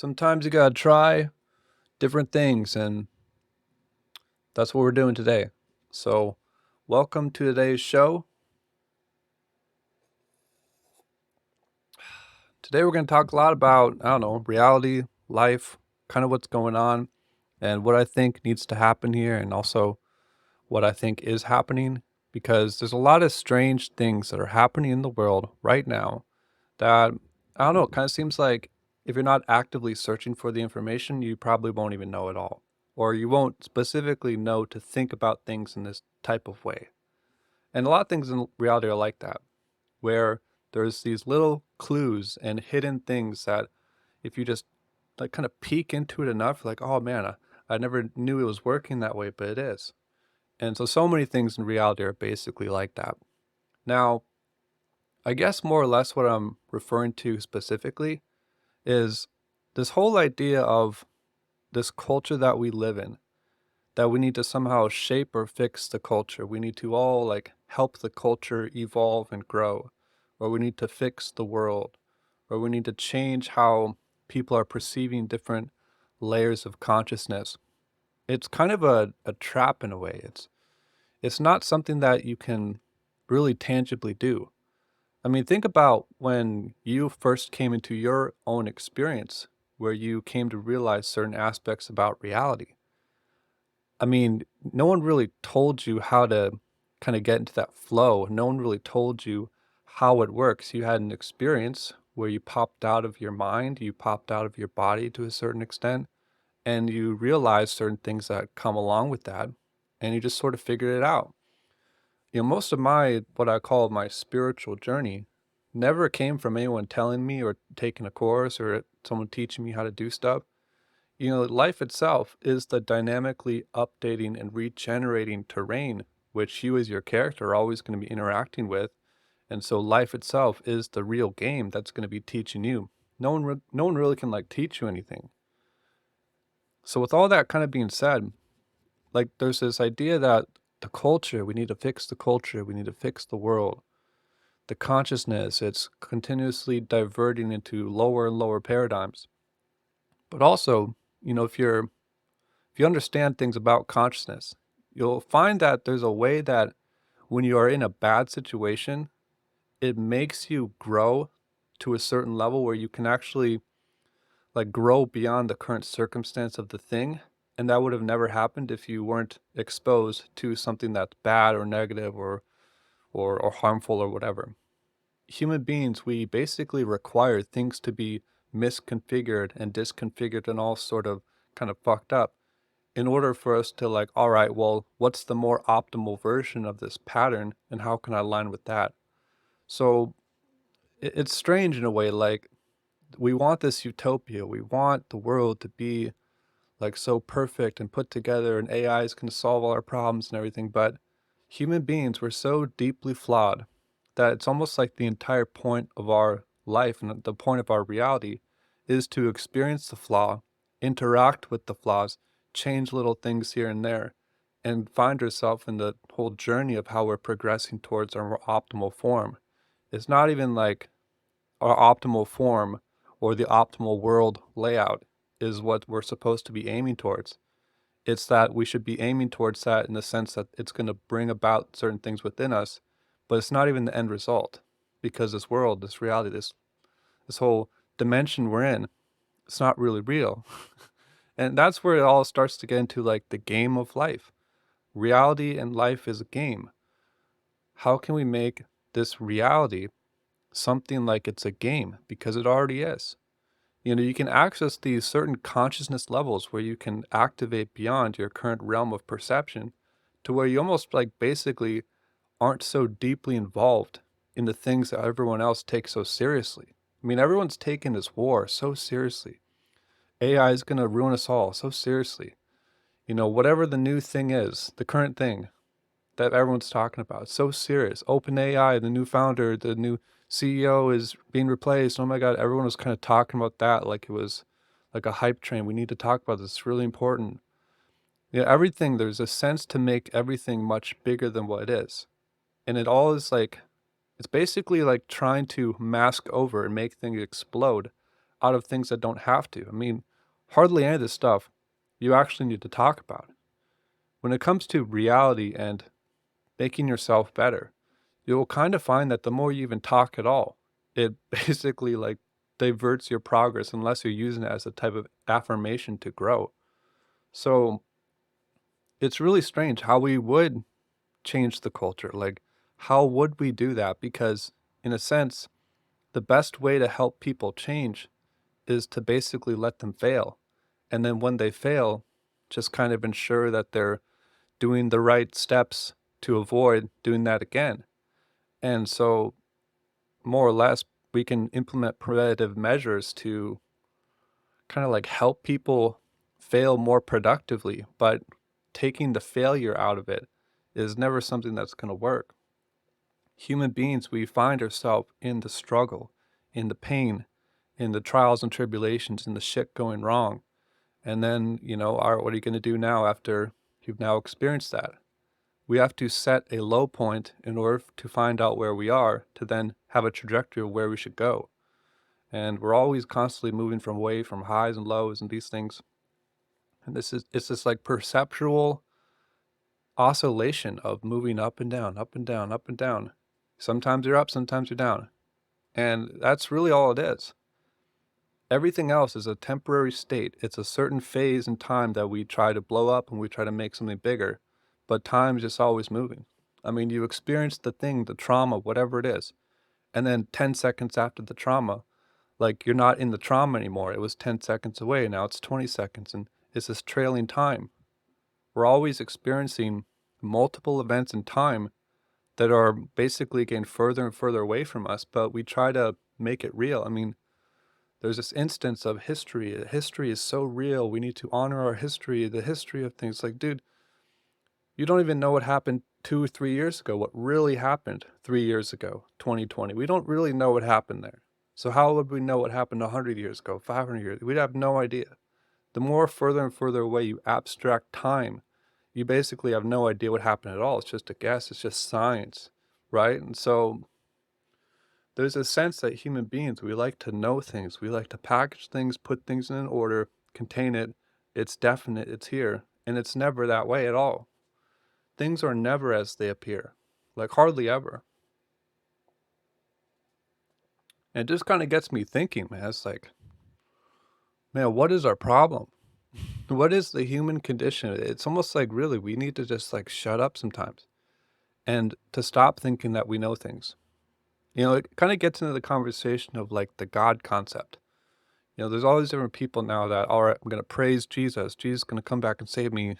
Sometimes you gotta try different things, and that's what we're doing today. So, welcome to today's show. Today, we're going to talk a lot about, I don't know, reality, life, kind of what's going on, and what I think needs to happen here, and also what I think is happening, because there's a lot of strange things that are happening in the world right now that, I don't know, it kind of seems like if you're not actively searching for the information, you probably won't even know it all. Or you won't specifically know to think about things in this type of way. And a lot of things in reality are like that, where there's these little clues and hidden things that if you just like kind of peek into it enough, like, oh man, I never knew it was working that way, but it is. And so many things in reality are basically like that. Now, I guess more or less what I'm referring to specifically is this whole idea of this culture that we live in, that we need to somehow shape or fix the culture. We need to all like help the culture evolve and grow, or we need to fix the world, or we need to change how people are perceiving different layers of consciousness. It's kind of a trap in a way. It's not something that you can really tangibly do. I mean, think about when you first came into your own experience where you came to realize certain aspects about reality. I mean, no one really told you how to kind of get into that flow. No one really told you how it works. You had an experience where you popped out of your mind, you popped out of your body to a certain extent, and you realized certain things that come along with that, and you just sort of figured it out. Most of my what I call my spiritual journey never came from anyone telling me or taking a course or someone teaching me how to do stuff. Life itself is the dynamically updating and regenerating terrain which you as your character are always going to be interacting with. And so life itself is the real game that's going to be teaching you. No one really can like teach you anything. So with all that kind of being said, like there's this idea that the culture, we need to fix the culture, we need to fix the world. The consciousness, it's continuously diverting into lower and lower paradigms. But also, if you understand things about consciousness, you'll find that there's a way that when you are in a bad situation, it makes you grow to a certain level where you can actually like grow beyond the current circumstance of the thing. And that would have never happened if you weren't exposed to something that's bad or negative or harmful or whatever. Human beings, we basically require things to be misconfigured and disconfigured and all sort of kind of fucked up in order for us to like, all right, well, what's the more optimal version of this pattern and how can I align with that? So it's strange in a way, like we want this utopia. We want the world to be like so perfect and put together and AI is going to solve all our problems and everything. But human beings were so deeply flawed that it's almost like the entire point of our life and the point of our reality is to experience the flaw, interact with the flaws, change little things here and there, and find ourselves in the whole journey of how we're progressing towards our more optimal form. It's not even like our optimal form or the optimal world layout is what we're supposed to be aiming towards. It's that we should be aiming towards that in the sense that it's going to bring about certain things within us, but it's not even the end result because this world, this reality, this whole dimension we're in, it's not really real. And that's where it all starts to get into like the game of life. Reality and life is a game. How can we make this reality something like it's a game? Because it already is. You can access these certain consciousness levels where you can activate beyond your current realm of perception to where you almost like basically aren't so deeply involved in the things that everyone else takes so seriously. I mean, everyone's taking this war so seriously. AI is going to ruin us all so seriously. Whatever the new thing is, the current thing that everyone's talking about, it's so serious. OpenAI, the new founder, the new CEO is being replaced. Oh my God, everyone was kind of talking about that like it was like a hype train. We need to talk about this. It's really important. Everything, there's a sense to make everything much bigger than what it is. And it all is like, it's basically like trying to mask over and make things explode out of things that don't have to. I mean, hardly any of this stuff you actually need to talk about. When it comes to reality and making yourself better, you'll kind of find that the more you even talk at all, it basically like diverts your progress unless you're using it as a type of affirmation to grow. So it's really strange how we would change the culture. Like, how would we do that? Because, in a sense, the best way to help people change is to basically let them fail. And then when they fail, just kind of ensure that they're doing the right steps to avoid doing that again. And so, more or less, we can implement preventative measures to kind of like help people fail more productively, but taking the failure out of it is never something that's going to work. Human beings, we find ourselves in the struggle, in the pain, in the trials and tribulations, in the shit going wrong. And then, what are you going to do now after you've now experienced that? We have to set a low point in order to find out where we are, to then have a trajectory of where we should go. And we're always constantly moving from away from highs and lows and these things. And it's this like perceptual oscillation of moving up and down, up and down, up and down. Sometimes you're up, sometimes you're down. And that's really all it is. Everything else is a temporary state. It's a certain phase in time that we try to blow up and we try to make something bigger. But time's just always moving. I mean, you experience the thing, the trauma, whatever it is. And then 10 seconds after the trauma, like you're not in the trauma anymore. It was 10 seconds away. Now it's 20 seconds. And it's this trailing time. We're always experiencing multiple events in time that are basically getting further and further away from us, but we try to make it real. I mean, there's this instance of history. History is so real. We need to honor our history, the history of things. Like, dude, you don't even know what happened 2 or 3 years ago, what really happened 3 years ago, 2020. We don't really know what happened there. So how would we know what happened 100 years ago, 500 years? We'd have no idea. The more further and further away you abstract time, you basically have no idea what happened at all. It's just a guess. It's just science, right? And so there's a sense that human beings, we like to know things. We like to package things, put things in an order, contain it. It's definite, it's here. And it's never that way at all. Things are never as they appear, like hardly ever. And it just kind of gets me thinking, man. It's like, man, what is our problem? What is the human condition? It's almost like really we need to just like shut up sometimes and to stop thinking that we know things. It kind of gets into the conversation of like the God concept. There's all these different people now that, all right, I'm going to praise Jesus. Jesus is going to come back and save me.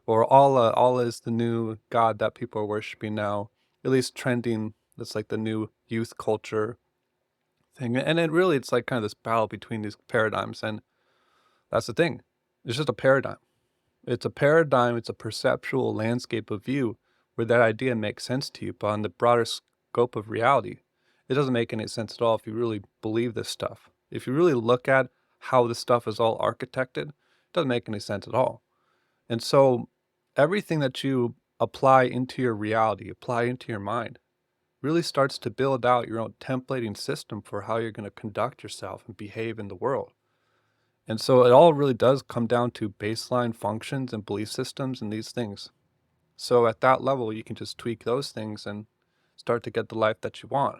Or Allah is the new God that people are worshiping now, at least trending. That's like the new youth culture thing. And then really it's like kind of this battle between these paradigms. And that's the thing. It's just a paradigm. It's a paradigm. It's a perceptual landscape of view where that idea makes sense to you. But on the broader scope of reality, it doesn't make any sense at all if you really believe this stuff. If you really look at how this stuff is all architected, it doesn't make any sense at all. And so everything that you apply into your reality, apply into your mind, really starts to build out your own templating system for how you're going to conduct yourself and behave in the world. And so it all really does come down to baseline functions and belief systems and these things. So at that level, you can just tweak those things and start to get the life that you want.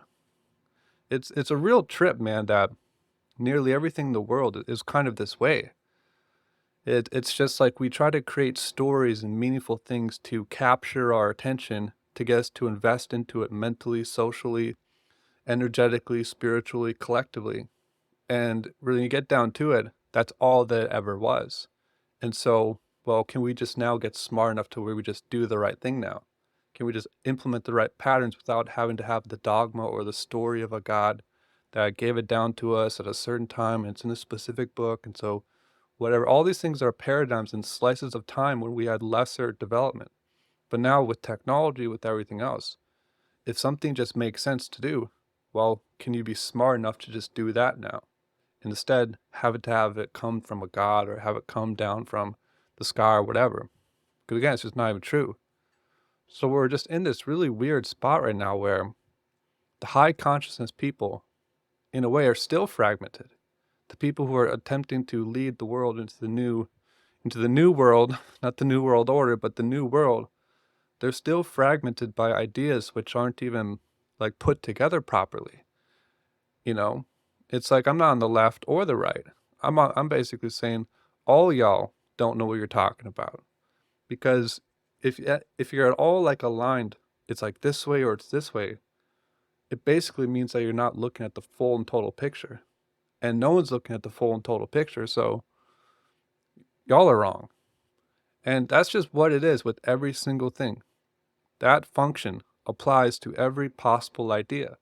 It's a real trip, man, that nearly everything in the world is kind of this way. It's just like we try to create stories and meaningful things to capture our attention, to get us to invest into it mentally, socially, energetically, spiritually, collectively. And when you get down to it, that's all that it ever was. And so, well, can we just now get smart enough to where we just do the right thing now? Can we just implement the right patterns without having to have the dogma or the story of a God that gave it down to us at a certain time and it's in a specific book? And so, whatever, all these things are paradigms and slices of time when we had lesser development. But now with technology, with everything else, if something just makes sense to do, well, can you be smart enough to just do that now? Instead, have it come from a God or have it come down from the sky or whatever. Because again, it's just not even true. So we're just in this really weird spot right now where the high consciousness people, in a way, are still fragmented. the people who are attempting to lead the world into the new world, not the new world order, but the new world, they're still fragmented by ideas which aren't even like put together properly. You know, it's like I'm not on the left or the right. I'm basically saying all y'all don't know what you're talking about because if you're at all like aligned, it's like this way or it's this way. It basically means that you're not looking at the full and total picture, and no one's looking at the full and total picture. So y'all are wrong, and that's just what it is with every single thing. That function applies to every possible idea.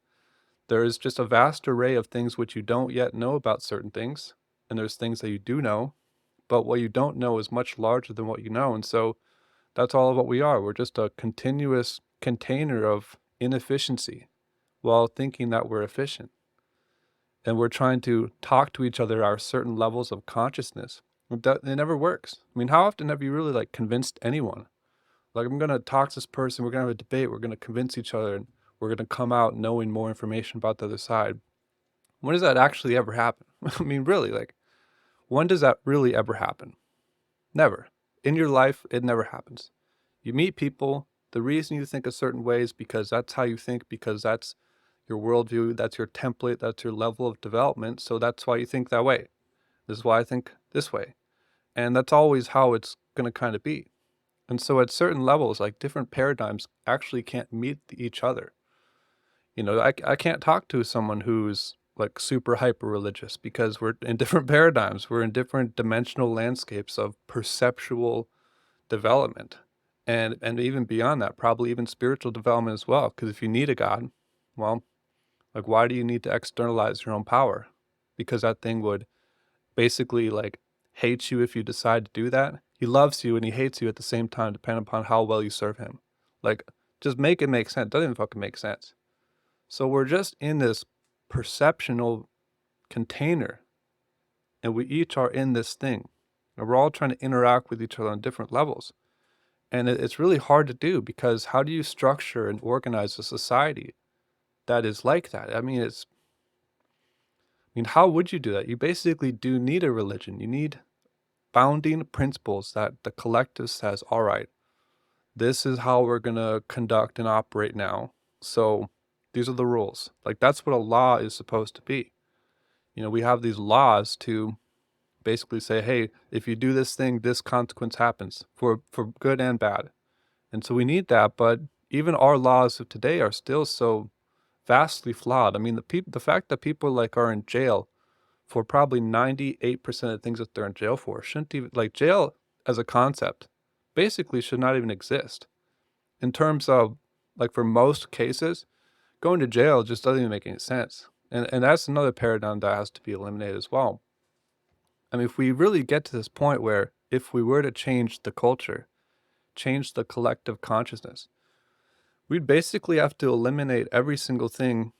There is just a vast array of things which you don't yet know about certain things, and there's things that you do know, but what you don't know is much larger than what you know. And so that's all of what we are. We're just a continuous container of inefficiency while thinking that we're efficient. And we're trying to talk to each other at our certain levels of consciousness. It never works. I mean, how often have you really like convinced anyone? Like, I'm gonna talk to this person, we're gonna have a debate, we're gonna convince each other, and we're gonna come out knowing more information about the other side. When does that actually ever happen? I mean, really, like, when does that really ever happen? Never. In your life, it never happens. You meet people, the reason you think a certain way is because that's how you think, because that's your worldview, that's your template, that's your level of development, so that's why you think that way. This is why I think this way. And that's always how it's gonna kind of be. And so at certain levels, like different paradigms actually can't meet each other. You know, I can't talk to someone who's like super hyper religious because we're in different paradigms. We're in different dimensional landscapes of perceptual development. And even beyond that, probably even spiritual development as well. Because if you need a God, well, like why do you need to externalize your own power? Because that thing would basically like hates you if you decide to do that. He loves you and he hates you at the same time, depending upon how well you serve him. Like, just make it make sense. It doesn't even fucking make sense. So we're just in this perceptional container, and we each are in this thing, and we're all trying to interact with each other on different levels. And it's really hard to do because how do you structure and organize a society that is like that? How would you do that? You basically do need a religion. You need founding principles that the collective says, all right, this is how we're going to conduct and operate now. So these are the rules. Like that's what a law is supposed to be. You know, we have these laws to basically say, hey, if you do this thing, this consequence happens for good and bad. And so we need that, but even our laws of today are still so vastly flawed. I mean, the fact that people like are in jail for probably 98% of things that they're in jail for shouldn't even like jail as a concept basically should not even exist in terms of like for most cases going to jail just doesn't even make any sense, and that's another paradigm that has to be eliminated as well. I mean, if we really get to this point where if we were to change the culture, change the collective consciousness, we'd basically have to eliminate every single thing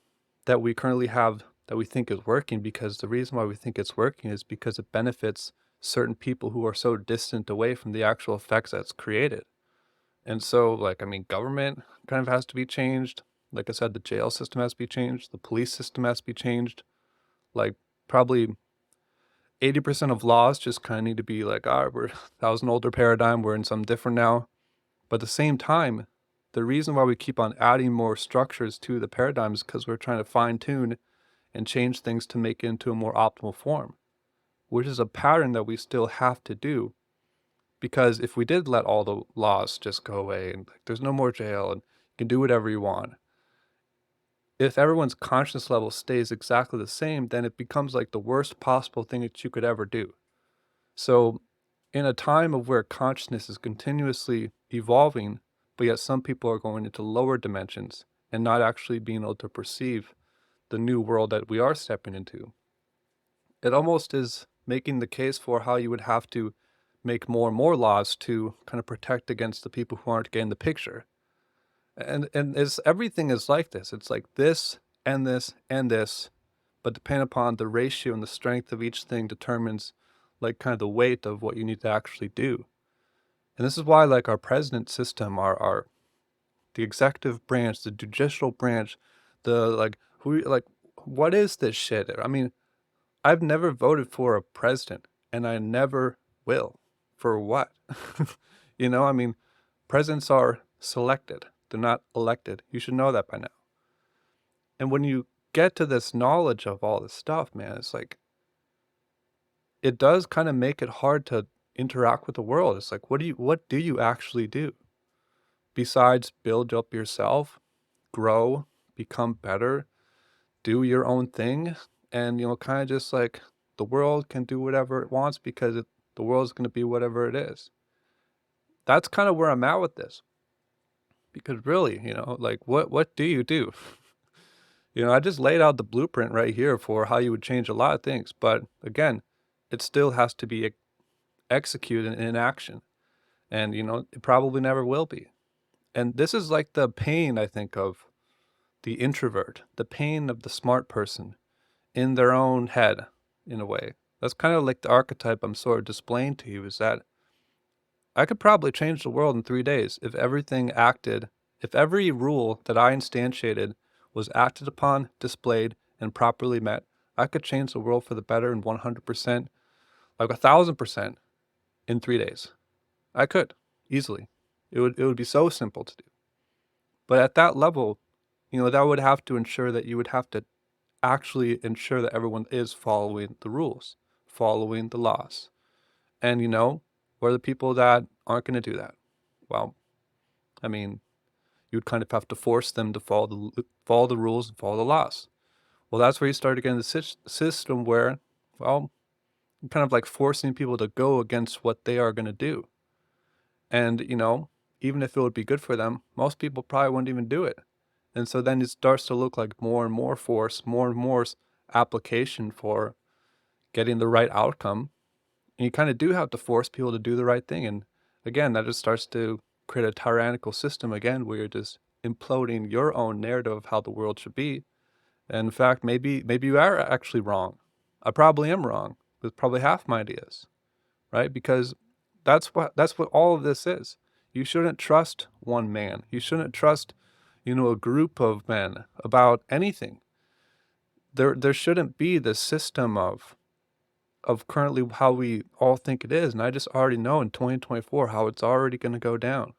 that we currently have that we think is working, because the reason why we think it's working is because it benefits certain people who are so distant away from the actual effects that's created. And so, like, I mean, government kind of has to be changed. Like I said, the jail system has to be changed. The police system has to be changed. Like, probably 80% of laws just kind of need to be like, all right, that was an older paradigm. We're in something different now. But at the same time, the reason why we keep on adding more structures to the paradigm is because we're trying to fine tune and change things to make it into a more optimal form, which is a pattern that we still have to do. Because if we did let all the laws just go away and like, there's no more jail and you can do whatever you want, if everyone's conscious level stays exactly the same, then it becomes like the worst possible thing that you could ever do. So, in a time of where consciousness is continuously evolving, but yet some people are going into lower dimensions and not actually being able to perceive the new world that we are stepping into, it almost is making the case for how you would have to make more and more laws to kind of protect against the people who aren't getting the picture. And it's everything is like this. It's like this and this and this, but depending upon the ratio and the strength of each thing determines like kind of the weight of what you need to actually do. And this is why like our president system, our the executive branch, the judicial branch, the like who like what is this shit? I mean, I've never voted for a president, and I never will. For what? You know, I mean, presidents are selected, they're not elected. You should know that by now. And when you get to this knowledge of all this stuff, man, it's like it does kind of make it hard to interact with the world. It's like, what do you actually do besides build up yourself, grow, become better, do your own thing, and kind of just like the world can do whatever it wants because the world's going to be whatever it is. That's kind of where I'm at with this because really, like what do you do? I just laid out the blueprint right here for how you would change a lot of things, but again, it still has to be executed in action, and it probably never will be. And this is like the pain, I think, of the introvert, the pain of the smart person in their own head, in a way. That's kind of like the archetype I'm sort of displaying to you, is that I could probably change the world in 3 days if every rule that I instantiated was acted upon, displayed, and properly met. I could change the world for the better in 100%, like 1,000% in 3 days. I could easily. It would be so simple to do. But at that level, that would have to ensure that you would have to actually ensure that everyone is following the rules, following the laws. And what are the people that aren't going to do that? Well, I mean, you'd kind of have to force them to follow the rules and follow the laws. Well, that's where you start getting the system where, well, you're kind of like forcing people to go against what they are going to do. And, even if it would be good for them, most people probably wouldn't even do it. And so then it starts to look like more and more force, more and more application for getting the right outcome. And you kind of do have to force people to do the right thing. And again, that just starts to create a tyrannical system again, where you're just imploding your own narrative of how the world should be. And in fact, maybe you are actually wrong. I probably am wrong with probably half my ideas, right? Because that's what all of this is. You shouldn't trust one man. You shouldn't trust, a group of men about anything. There shouldn't be this system of currently how we all think it is. And I just already know in 2024 how it's already going to go down.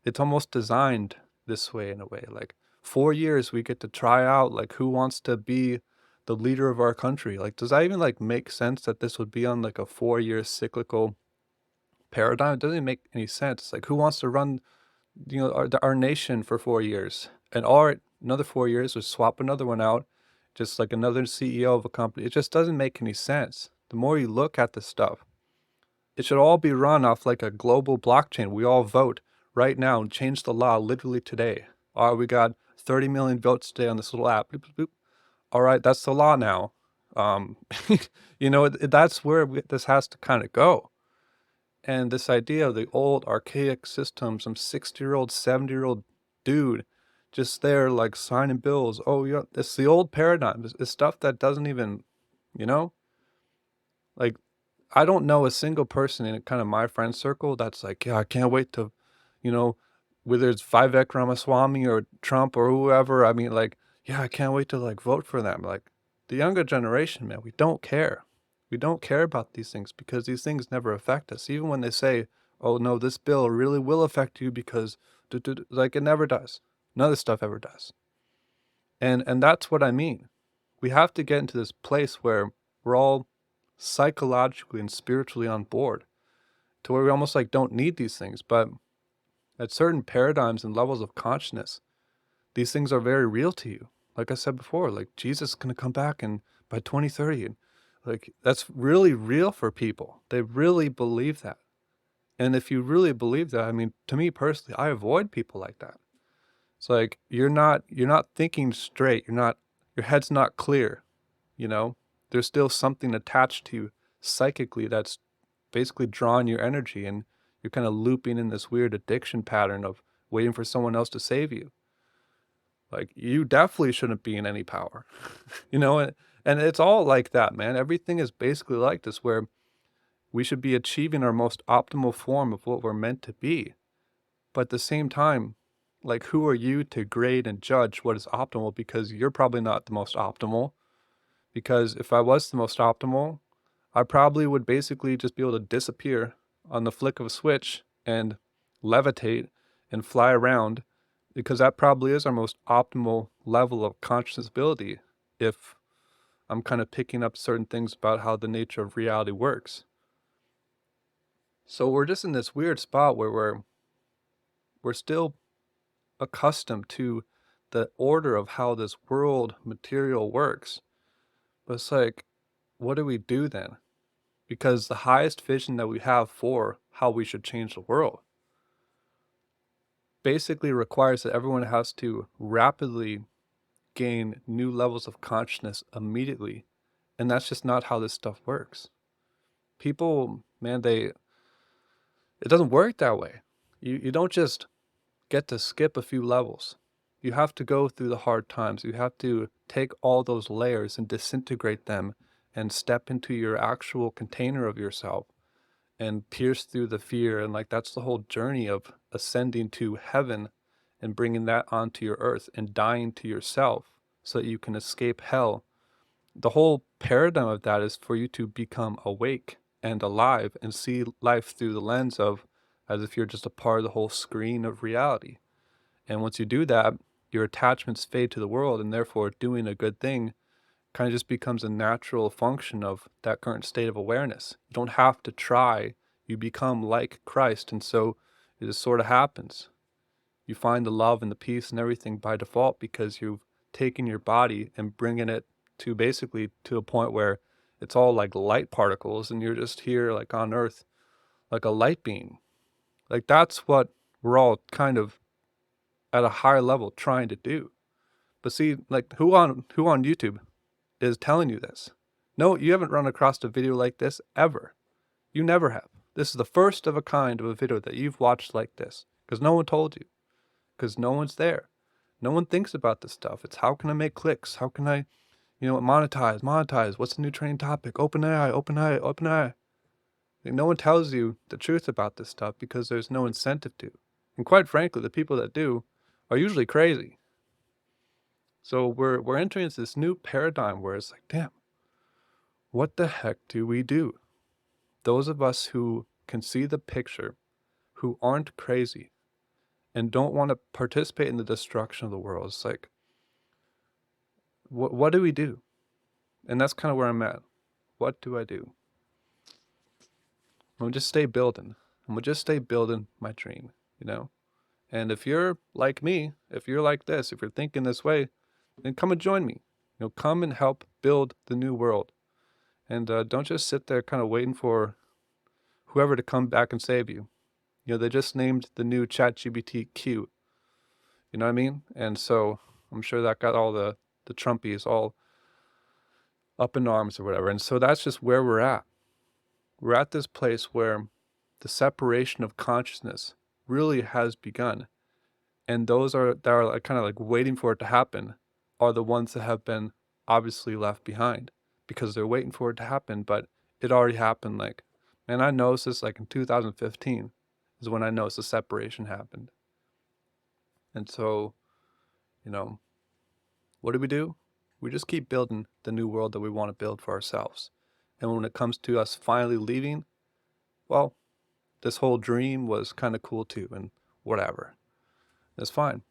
It's almost designed this way in a way. Like 4 years we get to try out like who wants to be the leader of our country. Like, does that even like make sense that this would be on like a 4 year cyclical paradigm? It doesn't make any sense. Like, who wants to run, our nation for 4 years? And all right, another 4 years, we swap another one out, just like another CEO of a company. It just doesn't make any sense. The more you look at this stuff, it should all be run off like a global blockchain. We all vote right now and change the law literally today. All right, we got 30 million votes today on this little app. Boop, boop, boop. All right, that's the law now. Um, that's where this has to kind of go. And this idea of the old archaic system, some 60-year-old, 70-year-old dude just there like signing bills. Oh, yeah, it's the old paradigm. It's stuff that doesn't even, you know, like I don't know a single person in kind of my friend circle that's like, yeah, I can't wait to, you know, whether it's Vivek Ramaswamy or Trump or whoever. I mean, like, yeah, I can't wait to like vote for them. Like the younger generation, man, we don't care. We don't care about these things because these things never affect us. Even when they say, oh, no, this bill really will affect you because, like, it never does. None of this stuff ever does. And that's what I mean. We have to get into this place where we're all psychologically and spiritually on board to where we almost like don't need these things. But at certain paradigms and levels of consciousness, these things are very real to you. Like I said before, like Jesus is going to come back and by 2030, and like that's really real for people. They really believe that. And if you really believe that, I mean, to me personally, I avoid people like that. It's like you're not thinking straight. Your head's not clear, you know? There's still something attached to you psychically that's basically drawing your energy, and you're kind of looping in this weird addiction pattern of waiting for someone else to save you. Like you definitely shouldn't be in any power. And it's all like that, man. Everything is basically like this where we should be achieving our most optimal form of what we're meant to be. But at the same time, like who are you to grade and judge what is optimal because you're probably not the most optimal. Because if I was the most optimal, I probably would basically just be able to disappear on the flick of a switch and levitate and fly around, because that probably is our most optimal level of conscious ability if I'm kind of picking up certain things about how the nature of reality works. So we're just in this weird spot where we're still accustomed to the order of how this world material works. But it's like, what do we do then? Because the highest vision that we have for how we should change the world basically requires that everyone has to rapidly gain new levels of consciousness immediately. And that's just not how this stuff works. People, man, it doesn't work that way. You don't just get to skip a few levels. You have to go through the hard times. You have to take all those layers and disintegrate them and step into your actual container of yourself and pierce through the fear. And like, that's the whole journey of ascending to heaven and bringing that onto your earth and dying to yourself so that you can escape hell. The whole paradigm of that is for you to become awake and alive and see life through the lens of as if you're just a part of the whole screen of reality. And once you do that, your attachments fade to the world, and therefore doing a good thing kind of just becomes a natural function of that current state of awareness. You don't have to try, you become like Christ. And so it just sort of happens. You find the love and the peace and everything by default because you've taken your body and bringing it to basically to a point where it's all like light particles and you're just here like on earth like a light beam. Like that's what we're all kind of at a higher level trying to do. But see, like who on YouTube is telling you this? No, you haven't run across a video like this ever. You never have. This is the first of a kind of a video that you've watched like this because no one told you, because no one's there. No one thinks about this stuff. It's how can I make clicks? How can I, monetize? What's the new trending topic? OpenAI, OpenAI, OpenAI. Like, no one tells you the truth about this stuff because there's no incentive to. And quite frankly, the people that do are usually crazy. So we're entering into this new paradigm where it's like, damn, what the heck do we do? Those of us who can see the picture, who aren't crazy, and don't want to participate in the destruction of the world, it's like, what do we do? And that's kind of where I'm at. What do I do? I'm gonna just stay building. I'm gonna just stay building my dream, you know? And if you're like me, if you're like this, if you're thinking this way, then come and join me. Come and help build the new world. And don't just sit there kind of waiting for whoever to come back and save you. They just named the new ChatGPT Q. You know what I mean? And so I'm sure that got all the Trumpies all up in arms or whatever. And so that's just where we're at. We're at this place where the separation of consciousness really has begun. And those that are like, kind of like waiting for it to happen are the ones that have been obviously left behind because they're waiting for it to happen, but it already happened. Like, man, I noticed this like in 2015 is when I noticed the separation happened. And so, you know, what do? We just keep building the new world that we want to build for ourselves. And when it comes to us finally leaving, well, this whole dream was kind of cool too, and whatever. That's fine.